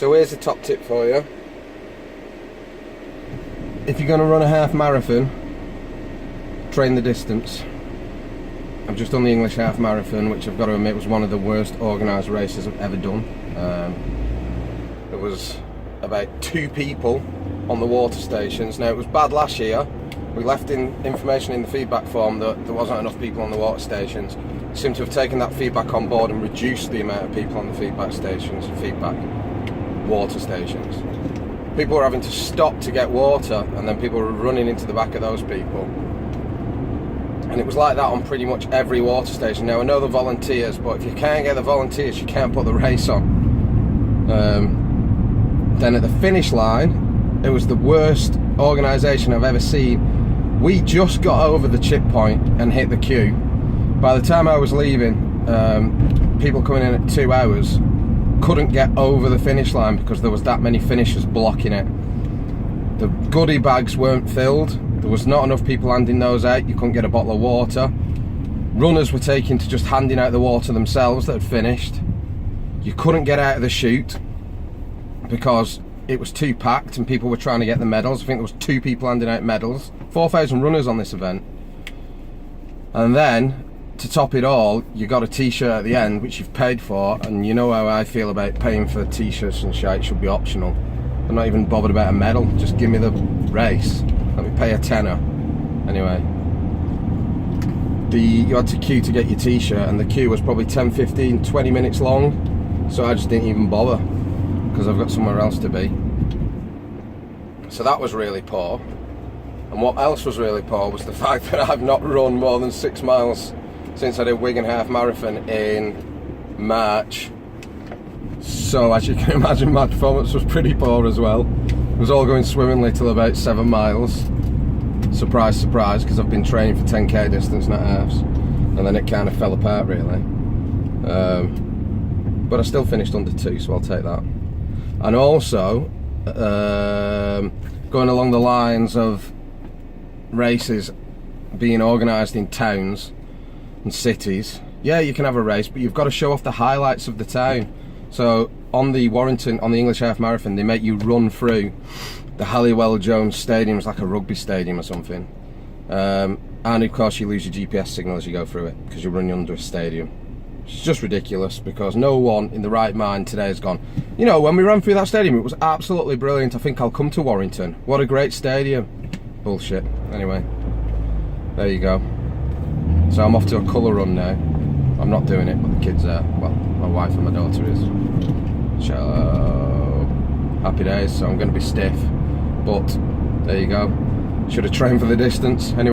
So here's a top tip for you. If you're going to run a half marathon, train the distance. I've just done the English half marathon, which I've got to admit was one of the worst organised races I've ever done. There was about 2 people on the water stations. Now, it was bad last year. We left information in the feedback form that there wasn't enough people on the water stations. We seem to have taken that feedback on board and reduced the amount of people on the water stations. People were having to stop to get water, and then people were running into the back of those people. And it was like that on pretty much every water station. Now, I know the volunteers, but if you can't get the volunteers, you can't put the race on. Then at the finish line, it was the worst organisation I've ever seen. We just got over the chip point and hit the queue. By the time I was leaving, people coming in at 2 hours couldn't get over the finish line because there was that many finishers blocking it. The goodie bags weren't filled. There was not enough people handing those out. You couldn't get a bottle of water. Runners were taking to just handing out the water themselves that had finished. You couldn't get out of the chute because it was too packed and people were trying to get the medals. I think there was 2 people handing out medals. 4,000 runners on this event. And then, to top it all, you got a t-shirt at the end, which you've paid for, and you know how I feel about paying for t-shirts and shit. It should be optional. I'm not even bothered about a medal. Just give me the race. Let me pay a tenner. Anyway, you had to queue to get your t-shirt, and the queue was probably 10, 15, 20 minutes long, so I just didn't even bother because I've got somewhere else to be. So that was really poor. And what else was really poor was the fact that I've not run more than 6 miles since I did Wigan Half Marathon in March. So as you can imagine, my performance was pretty poor as well. It was all going swimmingly till about 7 miles. Surprise, surprise, because I've been training for 10k distance, not halves. And then it kind of fell apart, really. But I still finished under 2, so I'll take that. And also, going along the lines of races being organised in towns and cities, yeah, you can have a race, but you've got to show off the highlights of the town. So on the Warrington, on the English Half Marathon, they make you run through the Halliwell Jones Stadium. It's like a rugby stadium or something. And of course you lose your GPS signal as you go through it because you're running under a stadium. It's just ridiculous because no one in the right mind today has gone, you know, when we ran through that stadium, it was absolutely brilliant. I think I'll come to Warrington. What a great stadium. Bullshit. Anyway, there you go. So I'm off to a colour run now. I'm not doing it, but the kids are. Well, my wife and my daughter is. So happy days. So I'm going to be stiff, but there you go. Should have trained for the distance anyway.